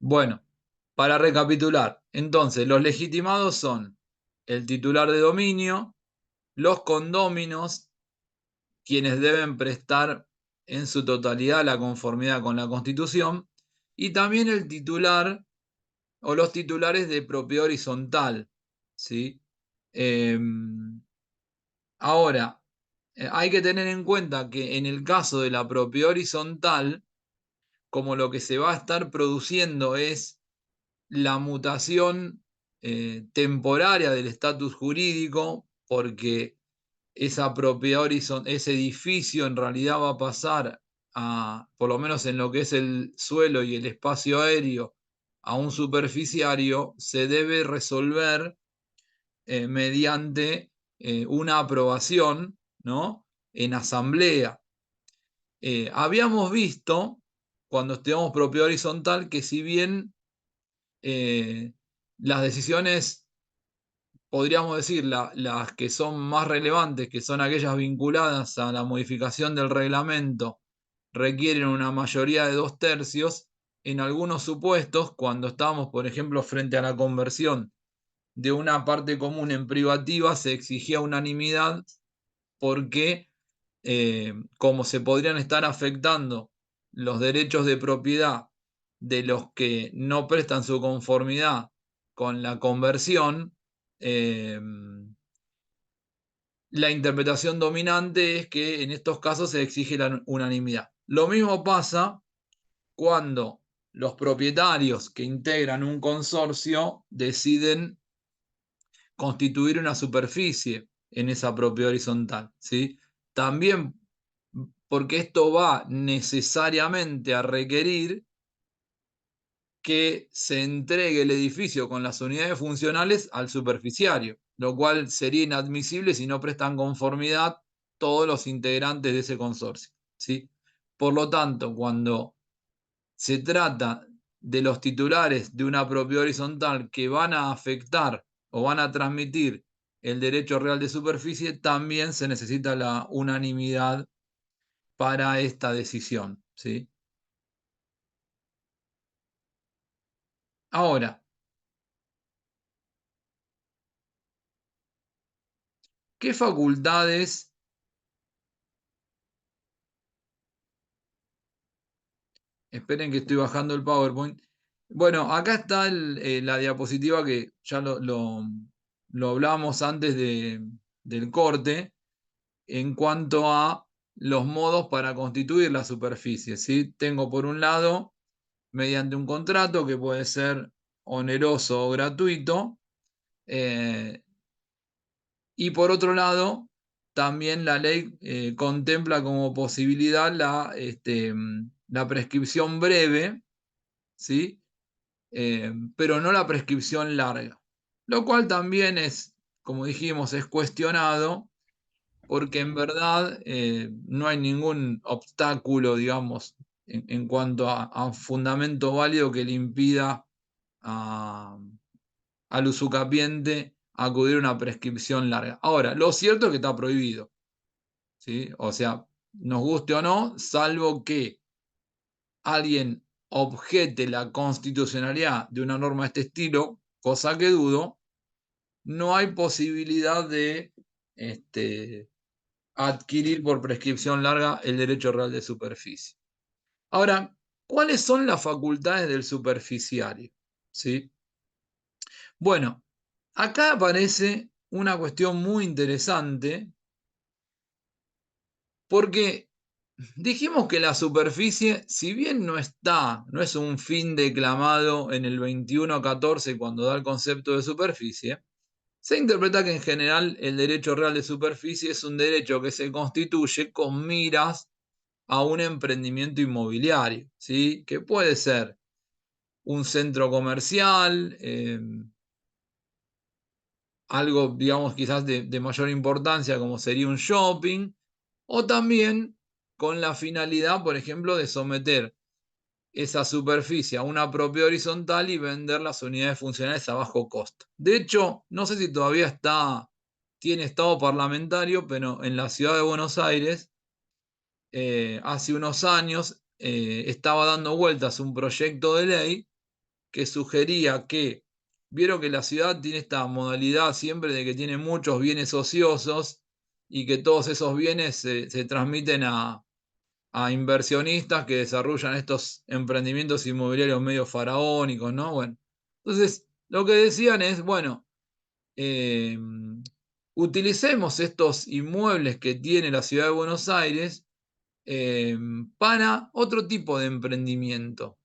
Bueno, para recapitular, entonces los legitimados son el titular de dominio, los condóminos, quienes deben prestar en su totalidad la conformidad con la Constitución, y también el titular o los titulares de propiedad horizontal, ¿sí? Ahora, hay que tener en cuenta que en el caso de la propiedad horizontal, como lo que se va a estar produciendo es la mutación temporaria del estatus jurídico, porque esa propiedad horizontal, ese edificio en realidad va a pasar a, por lo menos en lo que es el suelo y el espacio aéreo, a un superficiario, se debe resolver mediante una aprobación, ¿no? En asamblea. Habíamos visto, cuando estudiamos propiedad horizontal, que si bien eh, las decisiones, podríamos decir, las que son más relevantes, que son aquellas vinculadas a la modificación del reglamento, requieren una mayoría de 2/3, en algunos supuestos, cuando estábamos, por ejemplo, frente a la conversión de una parte común en privativa, se exigía unanimidad porque como se podrían estar afectando los derechos de propiedad de los que no prestan su conformidad con la conversión, eh, la interpretación dominante es que en estos casos se exige la unanimidad. Lo mismo pasa cuando los propietarios que integran un consorcio deciden constituir una superficie en esa propiedad horizontal, ¿sí? También porque esto va necesariamente a requerir que se entregue el edificio con las unidades funcionales al superficiario, lo cual sería inadmisible si no prestan conformidad todos los integrantes de ese consorcio, ¿sí? Por lo tanto, cuando se trata de los titulares de una propiedad horizontal que van a afectar o van a transmitir el derecho real de superficie, también se necesita la unanimidad para esta decisión, ¿sí? Ahora, ¿qué facultades? Esperen que estoy bajando el PowerPoint. Bueno, acá está la diapositiva que ya lo hablábamos antes del corte, en cuanto a los modos para constituir la superficie, ¿sí? Tengo por un lado, mediante un contrato que puede ser oneroso o gratuito, eh, y por otro lado, también la ley contempla como posibilidad la prescripción breve, ¿sí? Pero no la prescripción larga, lo cual también es, como dijimos, es cuestionado porque en verdad no hay ningún obstáculo, digamos, en cuanto a fundamento válido que le impida a, al usucapiente acudir a una prescripción larga. Ahora, lo cierto es que está prohibido, ¿sí? O sea, nos guste o no, salvo que alguien objete la constitucionalidad de una norma de este estilo, cosa que dudo, no hay posibilidad de adquirir por prescripción larga el derecho real de superficie. Ahora, ¿cuáles son las facultades del superficiario? ¿Sí? Bueno, acá aparece una cuestión muy interesante porque dijimos que la superficie, si bien no está, no es un fin declamado en el 2114 cuando da el concepto de superficie, se interpreta que en general el derecho real de superficie es un derecho que se constituye con miras a un emprendimiento inmobiliario, ¿sí? Que puede ser un centro comercial, algo, digamos, quizás de mayor importancia como sería un shopping, o también con la finalidad, por ejemplo, de someter esa superficie a una propiedad horizontal y vender las unidades funcionales a bajo costo. De hecho, no sé si todavía tiene estado parlamentario, pero en la ciudad de Buenos Aires, hace unos años, estaba dando vueltas un proyecto de ley que sugería que, vieron que la ciudad tiene esta modalidad siempre de que tiene muchos bienes ociosos y que todos esos bienes se transmiten a inversionistas que desarrollan estos emprendimientos inmobiliarios medio faraónicos, ¿no? Bueno, entonces lo que decían es, bueno, eh, utilicemos estos inmuebles que tiene la ciudad de Buenos Aires para otro tipo de emprendimiento.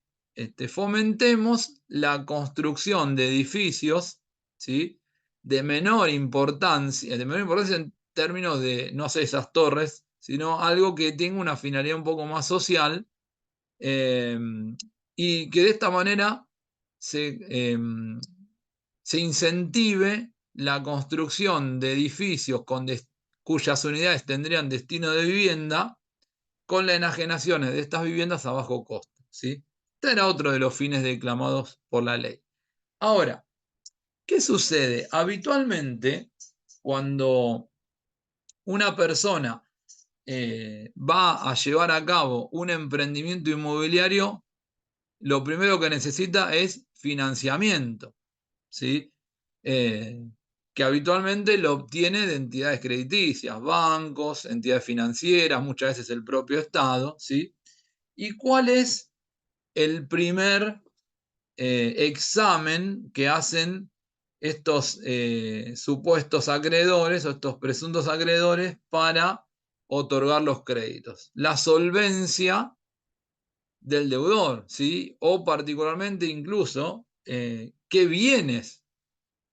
Fomentemos la construcción de edificios, ¿sí? De menor importancia en términos de, no sé, esas torres, sino algo que tenga una finalidad un poco más social eh, y que de esta manera se, se incentive la construcción de edificios cuyas unidades tendrían destino de vivienda con las enajenaciones de estas viviendas a bajo costo, ¿sí? Este era otro de los fines declamados por la ley. Ahora, ¿qué sucede? Habitualmente, cuando una persona va a llevar a cabo un emprendimiento inmobiliario, lo primero que necesita es financiamiento, ¿sí? Eh, que habitualmente lo obtiene de entidades crediticias, bancos, entidades financieras, muchas veces el propio Estado, ¿sí? ¿Y cuál es el primer examen que hacen estos supuestos acreedores o estos presuntos acreedores para otorgar los créditos? La solvencia del deudor, ¿sí? O particularmente incluso qué bienes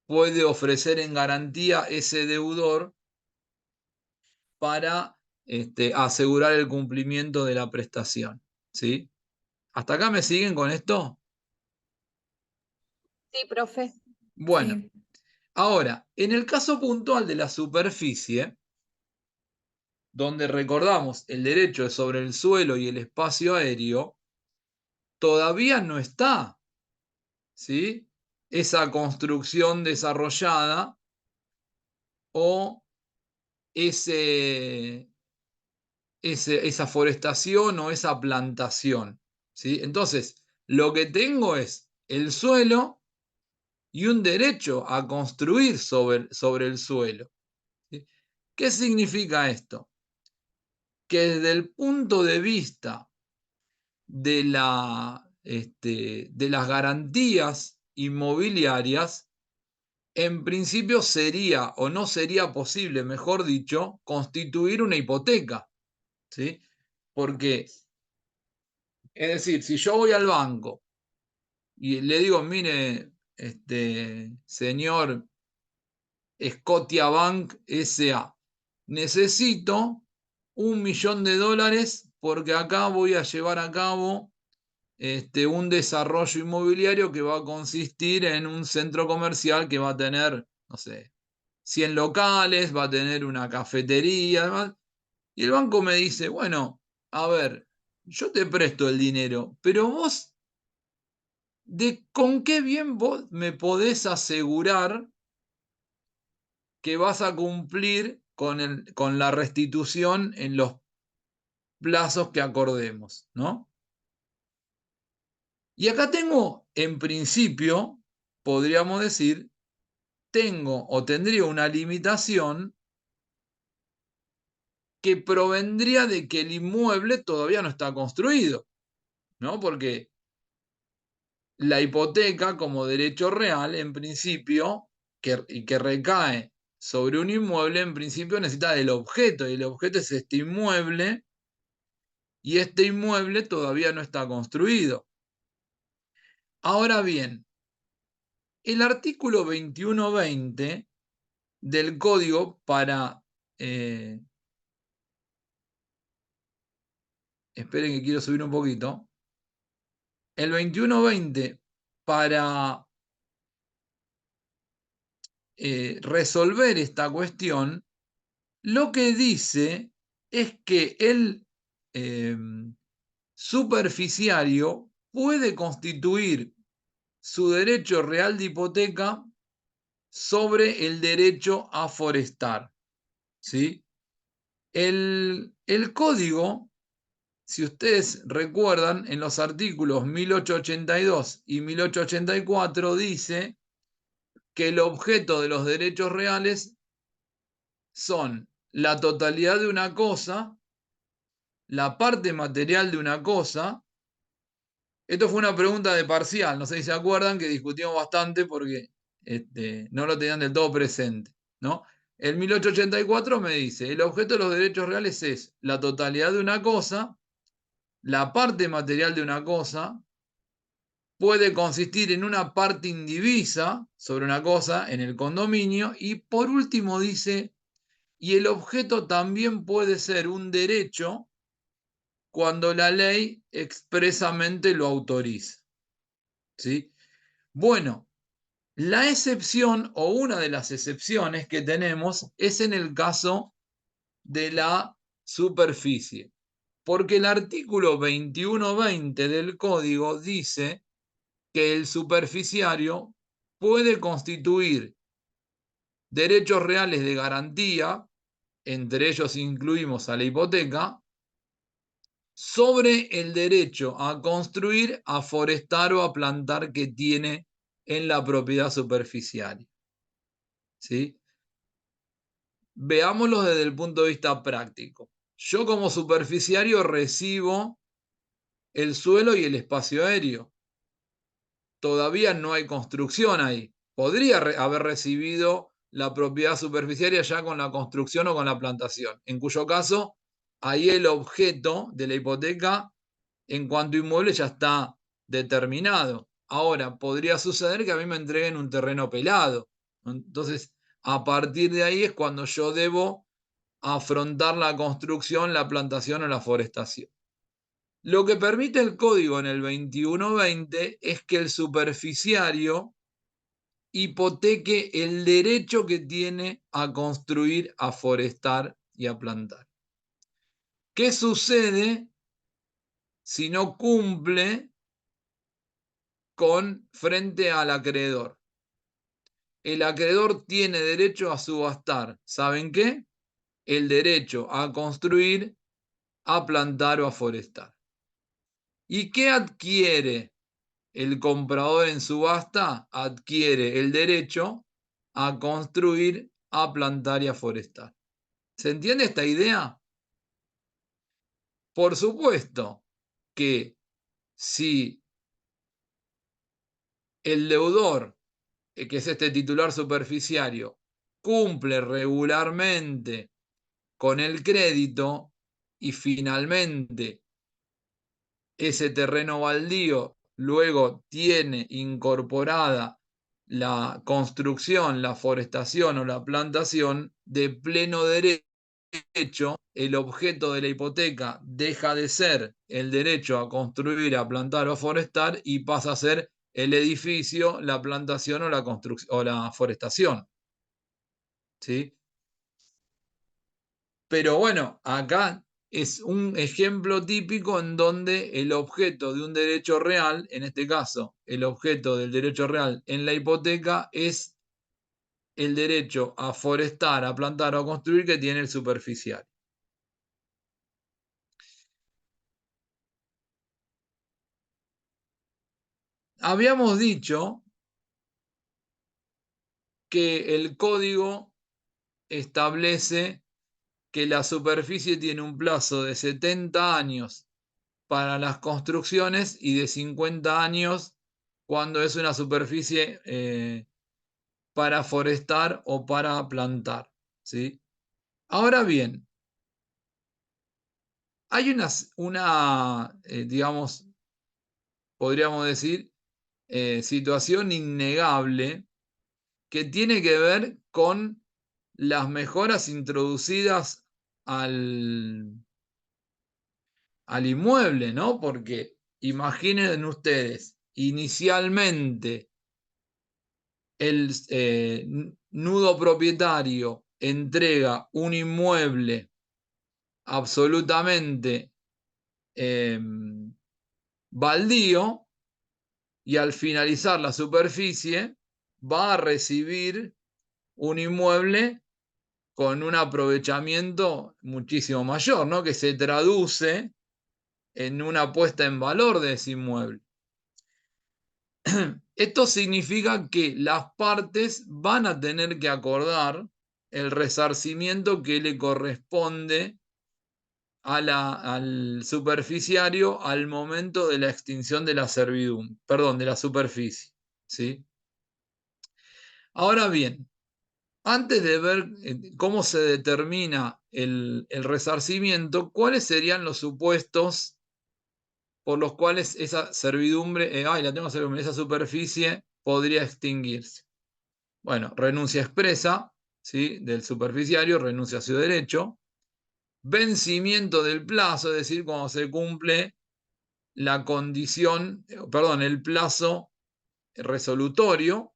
puede ofrecer en garantía ese deudor para asegurar el cumplimiento de la prestación, ¿sí? ¿Hasta acá me siguen con esto? Sí, profe. Bueno, Sí. ahora, en el caso puntual de la superficie, donde recordamos el derecho sobre el suelo y el espacio aéreo, todavía no está, ¿sí? Esa construcción desarrollada o ese, esa forestación o esa plantación, ¿sí? Entonces, lo que tengo es el suelo y un derecho a construir sobre el suelo, ¿sí? ¿Qué significa esto? Que desde el punto de vista de, de las garantías inmobiliarias, en principio sería o no sería posible, mejor dicho, constituir una hipoteca, ¿sí? Porque, es decir, si yo voy al banco y le digo, mire, señor Scotiabank SA, necesito $1 millón porque acá voy a llevar a cabo un desarrollo inmobiliario que va a consistir en un centro comercial que va a tener, no sé, 100 locales, va a tener una cafetería, además. Y el banco me dice, bueno, a ver, yo te presto el dinero, pero vos, ¿con qué bien vos me podés asegurar que vas a cumplir con la restitución en los plazos que acordemos, ¿no? Y acá tengo, en principio, podríamos decir, tengo o tendría una limitación que provendría de que el inmueble todavía no está construido, ¿no? Porque la hipoteca como derecho real, en principio, y que recae sobre un inmueble, en principio necesita del objeto, y el objeto es este inmueble, y este inmueble todavía no está construido. Ahora bien, el artículo 2120 del código para... esperen que quiero subir un poquito. El 2120 para resolver esta cuestión, lo que dice es que el eh, superficiario puede constituir su derecho real de hipoteca sobre el derecho a forestar, ¿sí? El código si ustedes recuerdan, en los artículos 1882 y 1884 dice que el objeto de los derechos reales son la totalidad de una cosa, la parte material de una cosa. Esto fue una pregunta de parcial, no sé si se acuerdan que discutimos bastante porque no lo tenían del todo presente, ¿no? El 1884 me dice, el objeto de los derechos reales es la totalidad de una cosa, la parte material de una cosa, puede consistir en una parte indivisa sobre una cosa en el condominio y por último dice, y el objeto también puede ser un derecho cuando la ley expresamente lo autoriza. ¿Sí? Bueno, la excepción o una de las excepciones que tenemos es en el caso de la superficie, porque el artículo 2120 del código dice que el superficiario puede constituir derechos reales de garantía, entre ellos incluimos a la hipoteca, sobre el derecho a construir, a forestar o a plantar que tiene en la propiedad superficial. ¿Sí? Veámoslo desde el punto de vista práctico. Yo como superficiario recibo el suelo y el espacio aéreo. Todavía no hay construcción ahí. Podría haber recibido la propiedad superficiaria ya con la construcción o con la plantación, en cuyo caso ahí el objeto de la hipoteca en cuanto a inmueble ya está determinado. Ahora, podría suceder que a mí me entreguen un terreno pelado. Entonces, a partir de ahí es cuando yo debo afrontar la construcción, la plantación o la forestación. Lo que permite el código en el 2120 es que el superficiario hipoteque el derecho que tiene a construir, a forestar y a plantar. ¿Qué sucede si no cumple con frente al acreedor? El acreedor tiene derecho a subastar, ¿saben qué? El derecho a construir, a plantar o a forestar. ¿Y qué adquiere el comprador en subasta? Adquiere el derecho a construir, a plantar y a forestar. ¿Se entiende esta idea? Por supuesto que si el deudor, que es este titular superficiario, cumple regularmente con el crédito y finalmente ese terreno baldío luego tiene incorporada la construcción, la forestación o la plantación, de pleno derecho, el objeto de la hipoteca deja de ser el derecho a construir, a plantar o forestar y pasa a ser el edificio, la plantación o la construcción o la forestación. ¿Sí? Pero bueno, acá es un ejemplo típico en donde el objeto de un derecho real, en este caso, el objeto del derecho real en la hipoteca es el derecho a forestar, a plantar o a construir que tiene el superficial. Habíamos dicho que el código establece que la superficie tiene un plazo de 70 años para las construcciones y de 50 años cuando es una superficie para forestar o para plantar. ¿Sí? Ahora bien, hay digamos, podríamos decir, situación innegable que tiene que ver con las mejoras introducidas al, al inmueble, ¿no? Porque imaginen ustedes, inicialmente el nudo propietario entrega un inmueble absolutamente eh, baldío y al finalizar la superficie va a recibir un inmueble con un aprovechamiento muchísimo mayor, ¿no? Que se traduce en una puesta en valor de ese inmueble. Esto significa que las partes van a tener que acordar el resarcimiento que le corresponde al superficiario al momento de la extinción de la servidumbre, perdón, de la superficie. ¿Sí? Ahora bien, antes de ver cómo se determina el resarcimiento, ¿cuáles serían los supuestos por los cuales esa servidumbre, esa superficie podría extinguirse? Bueno, renuncia expresa, ¿sí?, del superficiario, renuncia a su derecho, vencimiento del plazo, es decir, cuando se cumple la condición, perdón, el plazo resolutorio.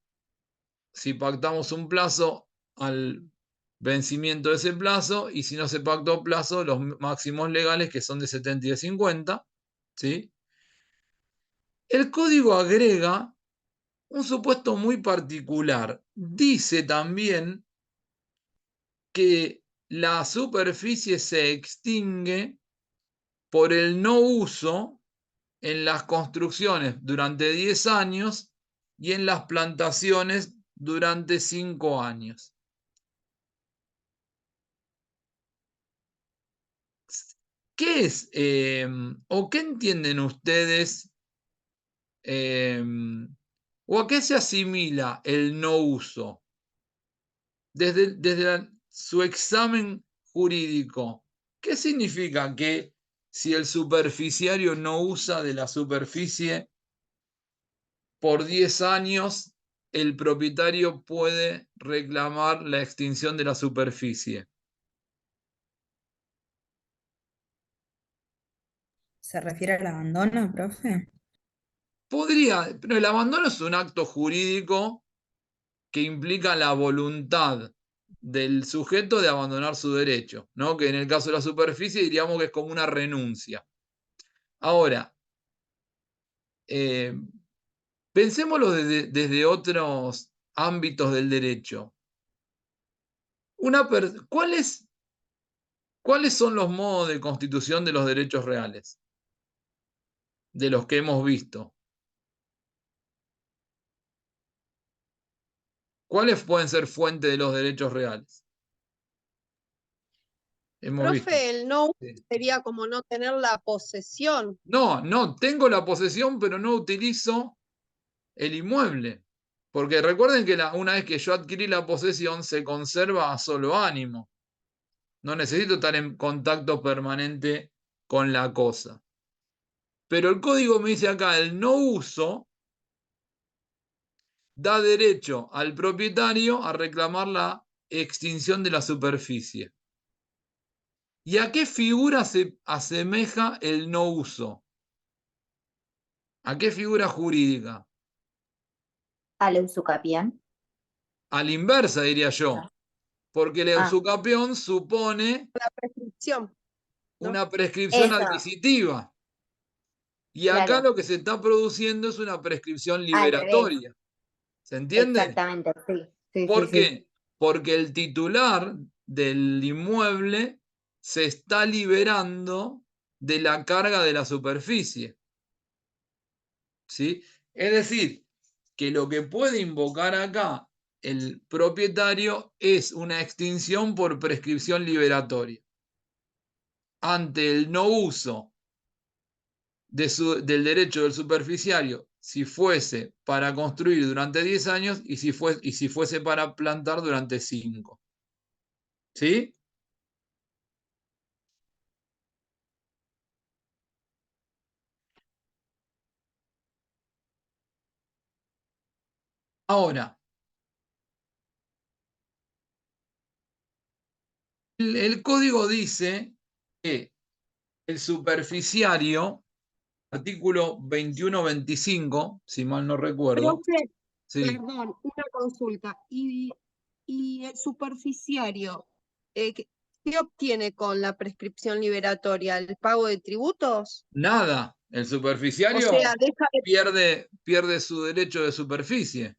Si pactamos un plazo, al vencimiento de ese plazo, y si no se pactó plazo, los máximos legales, que son de 70 y de 50. ¿Sí? El código agrega un supuesto muy particular. Dice también que la superficie se extingue por el no uso en las construcciones durante 10 años y en las plantaciones durante 5 años. ¿Qué es o qué entienden ustedes o a qué se asimila el no uso? Desde su examen jurídico, ¿qué significa que si el superficiario no usa de la superficie por 10 años, el propietario puede reclamar la extinción de la superficie? ¿Se refiere al abandono, profe? Podría, pero el abandono es un acto jurídico que implica la voluntad del sujeto de abandonar su derecho, ¿no? Que en el caso de la superficie diríamos que es como una renuncia. Ahora, pensémoslo desde otros ámbitos del derecho. ¿Cuáles son los modos de constitución de los derechos reales? De los que hemos visto. ¿Cuáles pueden ser fuente de los derechos reales? Hemos visto. Profe, el no Sí. sería como no tener la posesión. No, tengo la posesión, pero no utilizo el inmueble. Porque recuerden que una vez que yo adquirí la posesión, se conserva a solo ánimo. No necesito estar en contacto permanente con la cosa. Pero el código me dice acá, el no uso da derecho al propietario a reclamar la extinción de la superficie. ¿Y a qué figura se asemeja el no uso? ¿A qué figura jurídica? Al usucapión. A la inversa, diría yo. Porque el usucapión supone La prescripción, ¿no? una prescripción Eso, adquisitiva. Y acá claro, lo que se está produciendo es una prescripción al revés. liberatoria. ¿Se entiende? Exactamente, sí. Sí, ¿Por sí, sí. qué? Porque el titular del inmueble se está liberando de la carga de la superficie. ¿Sí? Es decir, que lo que puede invocar acá el propietario es una extinción por prescripción liberatoria. Ante el no uso del derecho del superficiario, si fuese para construir durante 10 años y si fuese para plantar durante 5. ¿Sí? Ahora, el código dice que el superficiario, artículo 21-25, si mal no recuerdo. Profe, Sí. perdón, una consulta. ¿Y el superficiario, qué obtiene con la prescripción liberatoria? ¿El pago de tributos? Nada. El O superficiario sea, deja de, pierde su derecho de superficie.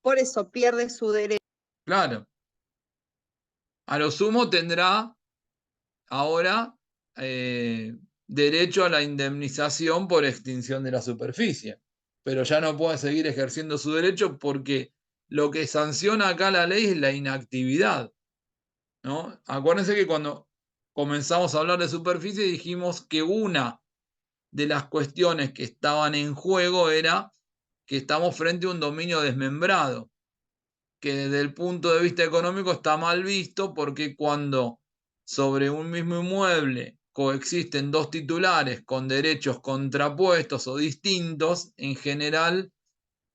por eso pierde su derecho. Claro. A lo sumo tendrá ahora, derecho a la indemnización por extinción de la superficie, pero ya no puede seguir ejerciendo su derecho porque lo que sanciona acá la ley es la inactividad, ¿no? Acuérdense que cuando comenzamos a hablar de superficie dijimos que una de las cuestiones que estaban en juego era que estamos frente a un dominio desmembrado, que desde el punto de vista económico está mal visto porque cuando sobre un mismo inmueble coexisten dos titulares con derechos contrapuestos o distintos, en general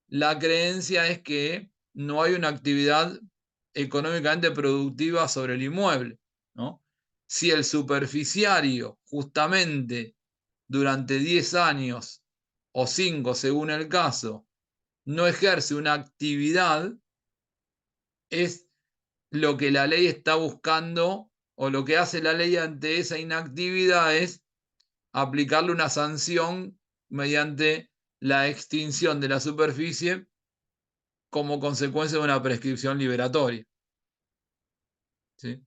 la creencia es que no hay una actividad económicamente productiva sobre el inmueble, ¿no? Si el superficiario justamente durante 10 años o 5 según el caso no ejerce una actividad, es lo que la ley está buscando o lo que hace la ley ante esa inactividad es aplicarle una sanción mediante la extinción de la superficie como consecuencia de una prescripción liberatoria. ¿Sí?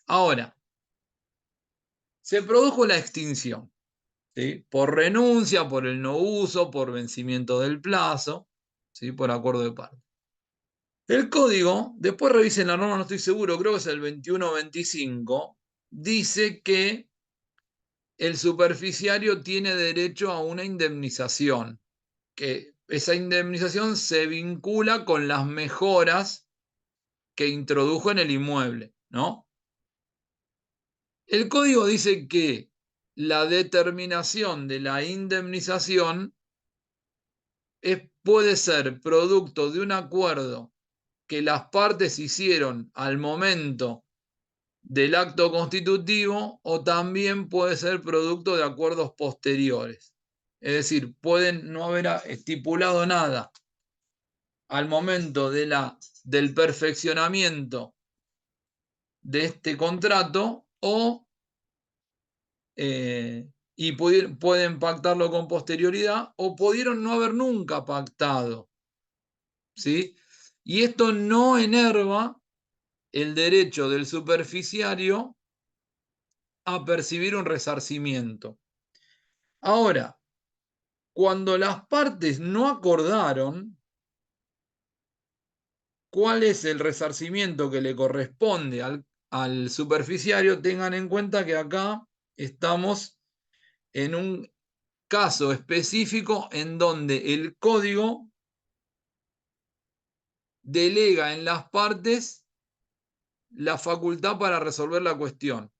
Ahora, se produjo la extinción, ¿sí? Por renuncia, por el no uso, por vencimiento del plazo, ¿sí? Por acuerdo de parte. El código, después revisen la norma, no estoy seguro, creo que es el 2125, dice que el superficiario tiene derecho a una indemnización, que esa indemnización se vincula con las mejoras que introdujo en el inmueble, ¿no? El código dice que la determinación de la indemnización puede ser producto de un acuerdo que las partes hicieron al momento del acto constitutivo o también puede ser producto de acuerdos posteriores. Es decir, pueden no haber estipulado nada al momento del perfeccionamiento de este contrato y pueden pactarlo con posterioridad o pudieron no haber nunca pactado, ¿sí? Y esto no enerva el derecho del superficiario a percibir un resarcimiento. Ahora, cuando las partes no acordaron cuál es el resarcimiento que le corresponde al superficiario, tengan en cuenta que acá estamos en un caso específico en donde el código delega en las partes la facultad para resolver la cuestión.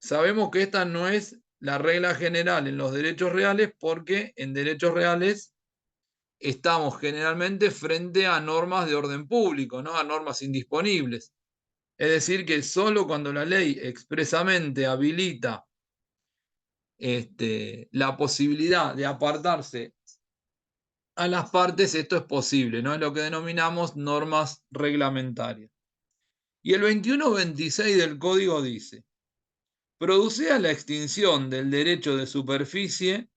Sabemos que esta no es la regla general en los derechos reales porque en derechos reales estamos generalmente frente a normas de orden público, ¿no? A normas indisponibles. Es decir, que solo cuando la ley expresamente habilita la posibilidad de apartarse a las partes, esto es posible, ¿no? Es lo que denominamos normas reglamentarias. Y el 2126 del Código dice: producida la extinción del derecho de superficie,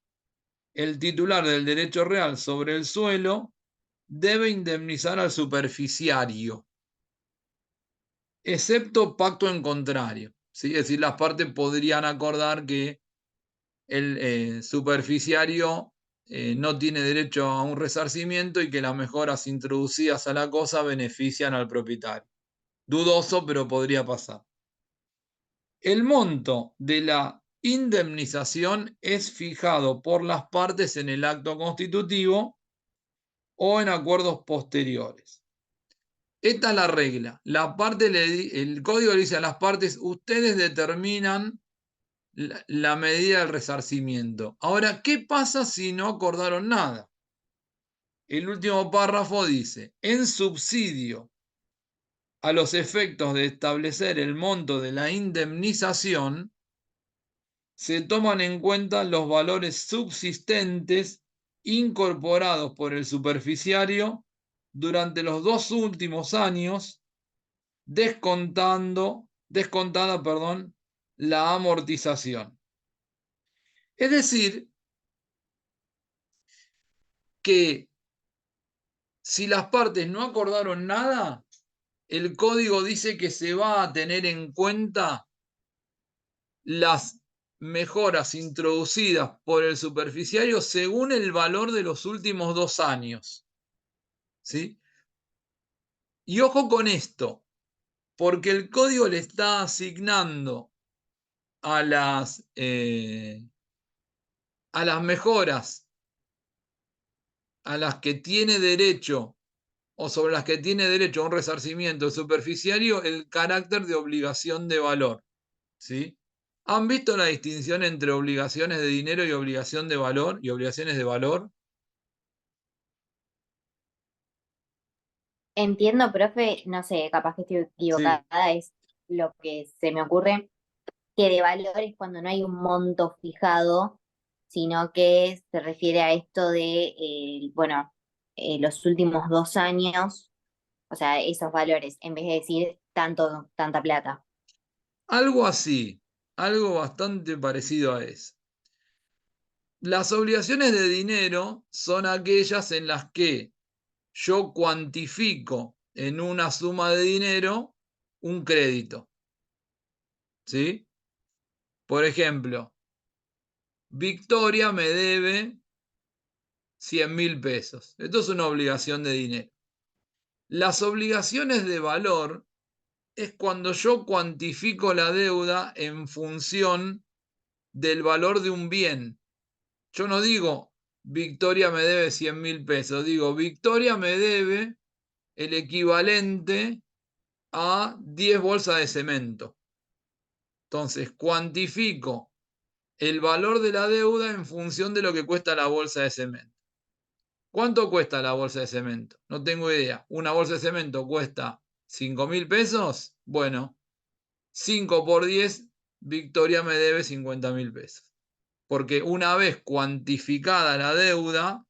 el titular del derecho real sobre el suelo debe indemnizar al superficiario, excepto pacto en contrario. ¿Sí? Es decir, las partes podrían acordar que el superficiario no tiene derecho a un resarcimiento y que las mejoras introducidas a la cosa benefician al propietario. Dudoso, pero podría pasar. El monto de la indemnización es fijado por las partes en el acto constitutivo o en acuerdos posteriores. Esta es la regla. El código le dice a las partes: ustedes determinan la medida del resarcimiento. Ahora, ¿qué pasa si no acordaron nada? El último párrafo dice: en subsidio a los efectos de establecer el monto de la indemnización, se toman en cuenta los valores subsistentes incorporados por el superficiario durante los 2 últimos años, descontada, la amortización. Es decir, que si las partes no acordaron nada, el código dice que se va a tener en cuenta las mejoras introducidas por el superficiario según el valor de los últimos 2 años. ¿Sí? Y ojo con esto, porque el código le está asignando a las mejoras a las que tiene derecho o sobre las que tiene derecho a un resarcimiento superficiario el carácter de obligación de valor. ¿Sí? ¿Han visto la distinción entre obligaciones de dinero y obligación de valor y obligaciones de valor? Entiendo, profe, no sé, capaz que estoy Sí. equivocada, es lo que se me ocurre, que de valor es cuando no hay un monto fijado, sino que se refiere a esto de, bueno, los últimos 2 años, o sea, esos valores, en vez de decir tanta plata. Algo así, algo bastante parecido a eso. Las obligaciones de dinero son aquellas en las que yo cuantifico en una suma de dinero un crédito. ¿Sí? Por ejemplo, Victoria me debe 100.000 pesos. Esto es una obligación de dinero. Las obligaciones de valor es cuando yo cuantifico la deuda en función del valor de un bien. Yo no digo Victoria me debe 100.000 pesos, digo Victoria me debe el equivalente a 10 bolsas de cemento. Entonces, cuantifico el valor de la deuda en función de lo que cuesta la bolsa de cemento. ¿Cuánto cuesta la bolsa de cemento? No tengo idea. ¿Una bolsa de cemento cuesta 5.000 pesos? Bueno, 5 por 10, Victoria me debe 50.000 pesos. Porque una vez cuantificada la deuda,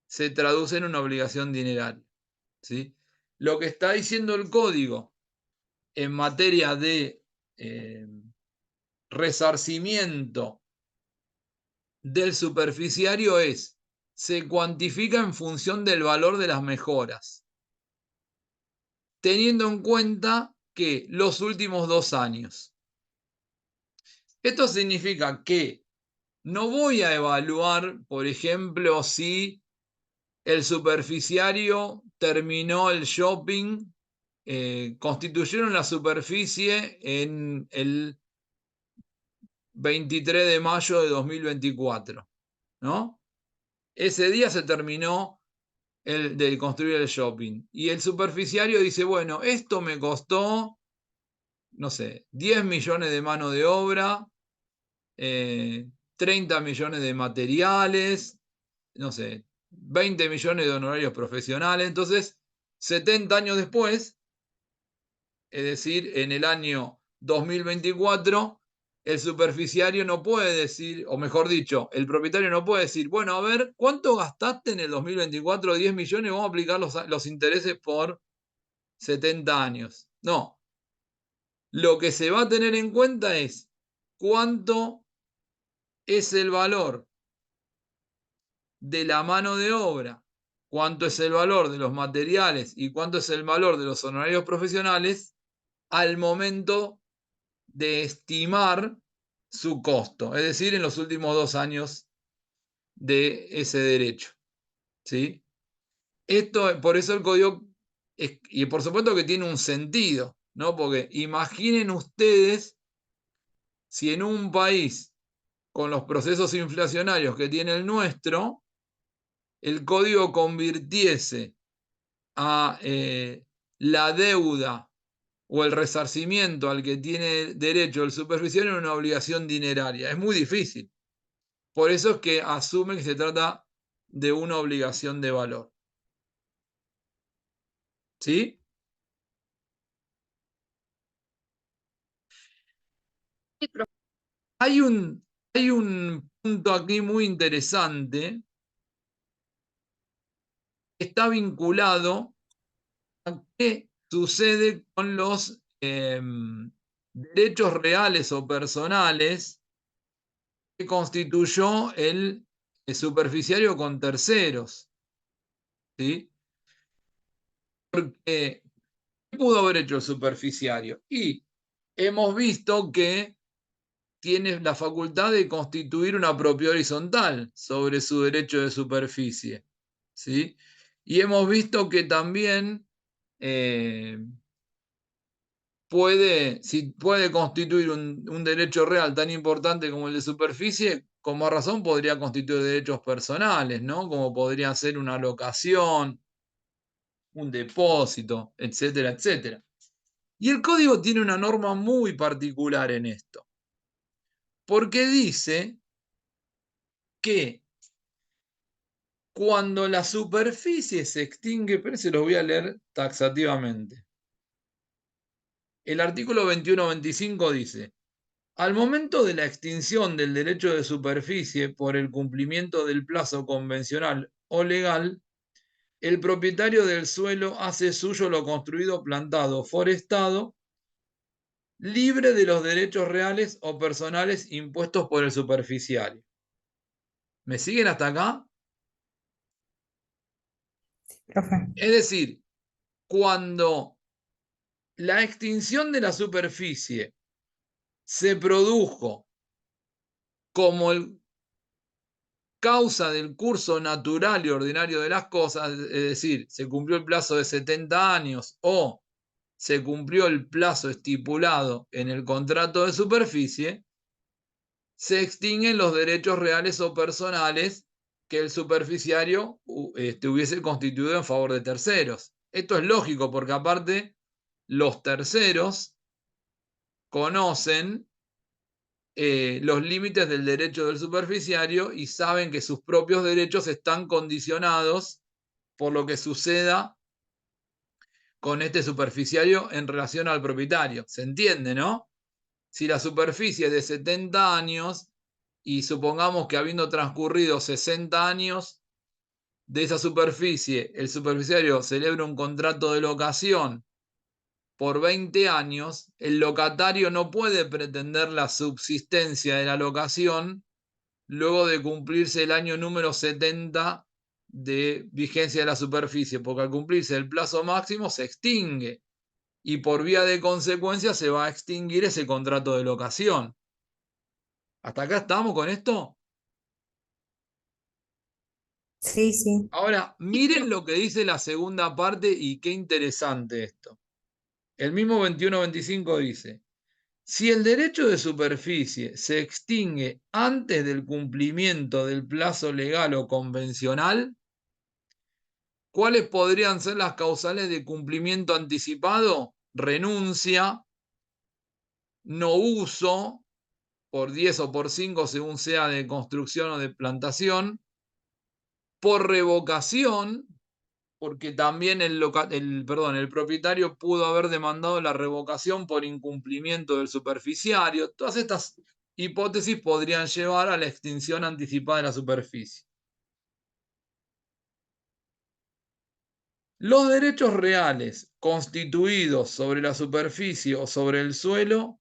se traduce en una obligación dineraria. ¿Sí? Lo que está diciendo el código en materia de resarcimiento del superficiario es, se cuantifica en función del valor de las mejoras, teniendo en cuenta que los últimos 2 años. Esto significa que no voy a evaluar, por ejemplo, si el superficiario terminó el shopping, constituyeron la superficie en el 23 de mayo de 2024, ¿no? Ese día se terminó de construir el shopping. Y el superficiario dice, bueno, esto me costó, no sé, 10 millones de mano de obra, 30 millones de materiales, no sé, 20 millones de honorarios profesionales. Entonces, 70 años después, es decir, en el año 2024, el superficiario no puede decir, o mejor dicho, el propietario no puede decir, bueno, a ver, ¿cuánto gastaste en el 2024? 10 millones, vamos a aplicar los intereses por 70 años. No, lo que se va a tener en cuenta es cuánto es el valor de la mano de obra, cuánto es el valor de los materiales y cuánto es el valor de los honorarios profesionales al momento de estimar su costo, es decir, en los últimos 2 años de ese derecho. ¿Sí? Esto, por eso el código, y por supuesto que tiene un sentido, ¿no? Porque imaginen ustedes si en un país con los procesos inflacionarios que tiene el nuestro, el código convirtiese a la deuda o el resarcimiento al que tiene derecho el superficiario en una obligación dineraria. Es muy difícil. Por eso es que asume que se trata de una obligación de valor. ¿Sí? Sí, profe. Hay un punto aquí muy interesante que está vinculado a qué sucede con los derechos reales o personales que constituyó el superficiario con terceros. ¿Sí? Porque, ¿qué pudo haber hecho el superficiario? Y hemos visto que tiene la facultad de constituir una propiedad horizontal sobre su derecho de superficie, ¿sí? Y hemos visto que también si puede constituir un derecho real tan importante como el de superficie, con más razón podría constituir derechos personales, ¿no? Como podría ser una locación, un depósito, etcétera, etcétera. Y el código tiene una norma muy particular en esto, porque dice que cuando la superficie se extingue, pero se los voy a leer taxativamente. El artículo 21-25 dice: al momento de la extinción del derecho de superficie por el cumplimiento del plazo convencional o legal, el propietario del suelo hace suyo lo construido, plantado, forestado, libre de los derechos reales o personales impuestos por el superficiario. ¿Me siguen hasta acá? Profe. Es decir, cuando la extinción de la superficie se produjo como causa del curso natural y ordinario de las cosas, es decir, se cumplió el plazo de 70 años o se cumplió el plazo estipulado en el contrato de superficie, se extinguen los derechos reales o personales que el superficiario hubiese constituido en favor de terceros. Esto es lógico porque aparte los terceros conocen los límites del derecho del superficiario y saben que sus propios derechos están condicionados por lo que suceda con este superficiario en relación al propietario. ¿Se entiende, no? Si la superficie es de 70 años y supongamos que habiendo transcurrido 60 años de esa superficie, el superficiario celebra un contrato de locación por 20 años, el locatario no puede pretender la subsistencia de la locación luego de cumplirse el año número 70 de vigencia de la superficie, porque al cumplirse el plazo máximo se extingue y por vía de consecuencia se va a extinguir ese contrato de locación. ¿Hasta acá estamos con esto? Sí, sí. Ahora, miren lo que dice la segunda parte y qué interesante esto. El mismo 21-25 dice: si el derecho de superficie se extingue antes del cumplimiento del plazo legal o convencional, ¿cuáles podrían ser las causales de cumplimiento anticipado? Renuncia, no uso, por 10 o por 5 según sea de construcción o de plantación, por revocación, porque también el propietario pudo haber demandado la revocación por incumplimiento del superficiario. Todas estas hipótesis podrían llevar a la extinción anticipada de la superficie. Los derechos reales constituidos sobre la superficie o sobre el suelo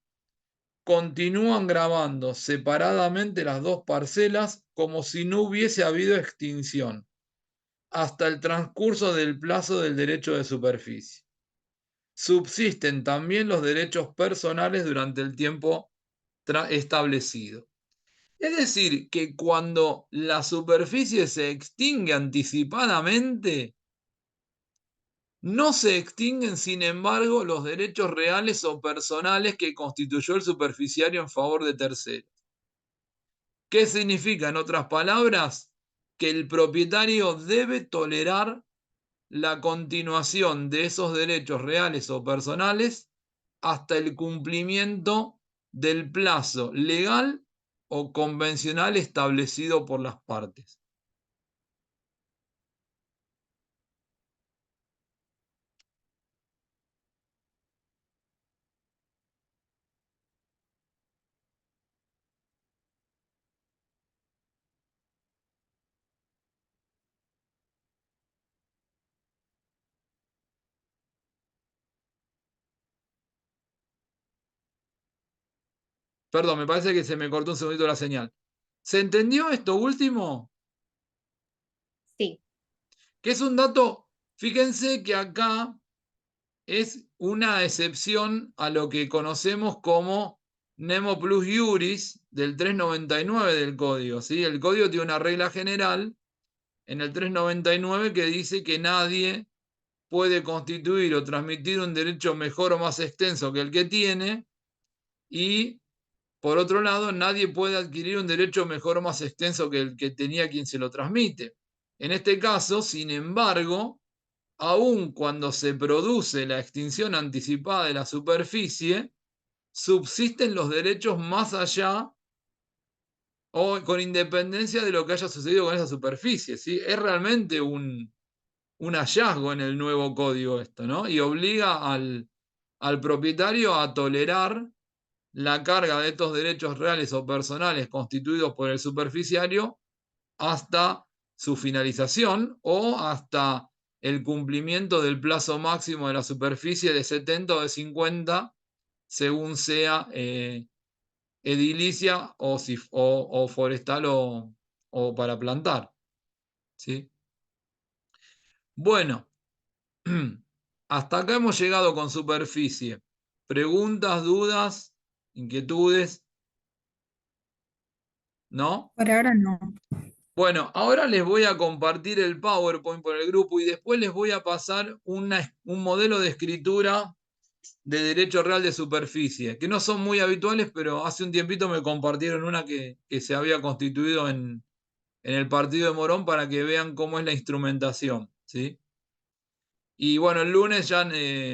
continúan grabando separadamente las dos parcelas como si no hubiese habido extinción, hasta el transcurso del plazo del derecho de superficie. Subsisten también los derechos personales durante el tiempo establecido. Es decir, que cuando la superficie se extingue anticipadamente, no se extinguen, sin embargo, los derechos reales o personales que constituyó el superficiario en favor de terceros. ¿Qué significa, en otras palabras? Que el propietario debe tolerar la continuación de esos derechos reales o personales hasta el cumplimiento del plazo legal o convencional establecido por las partes. Perdón, me parece que se me cortó un segundito la señal. ¿Se entendió esto último? Sí, Que es un dato, fíjense que acá es una excepción a lo que conocemos como Nemo plus iuris del 399 del código, ¿sí? El código tiene una regla general en el 399 que dice que nadie puede constituir o transmitir un derecho mejor o más extenso que el que tiene, y por otro lado, nadie puede adquirir un derecho mejor o más extenso que el que tenía quien se lo transmite. En este caso, sin embargo, aun cuando se produce la extinción anticipada de la superficie, subsisten los derechos más allá o con independencia de lo que haya sucedido con esa superficie, ¿sí? Es realmente un hallazgo en el nuevo código esto, ¿no? Y obliga al propietario a tolerar la carga de estos derechos reales o personales constituidos por el superficiario hasta su finalización o hasta el cumplimiento del plazo máximo de la superficie de 70 o de 50, según sea edilicia o forestal o para plantar, ¿sí? Bueno, hasta acá hemos llegado con superficie. ¿Preguntas, dudas, inquietudes? ¿No? Por ahora no. Bueno, ahora les voy a compartir el PowerPoint por el grupo y después les voy a pasar un modelo de escritura de derecho real de superficie, que no son muy habituales, pero hace un tiempito me compartieron una que se había constituido en el partido de Morón para que vean cómo es la instrumentación, ¿sí? Y bueno, el lunes ya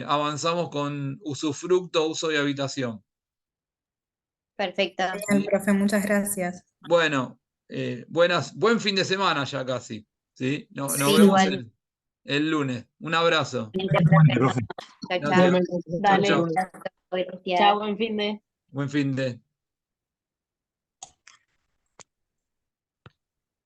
avanzamos con usufructo, uso y habitación. Perfecto. Bien, profe, muchas gracias. Bueno, buen fin de semana ya casi, ¿sí? Nos Sí, vemos igual. el lunes. Un abrazo. Profe. Chao, chao. Gracias. Igualmente. Chau, Dale. chau. Gracias. Chao, buen fin de. Buen fin de.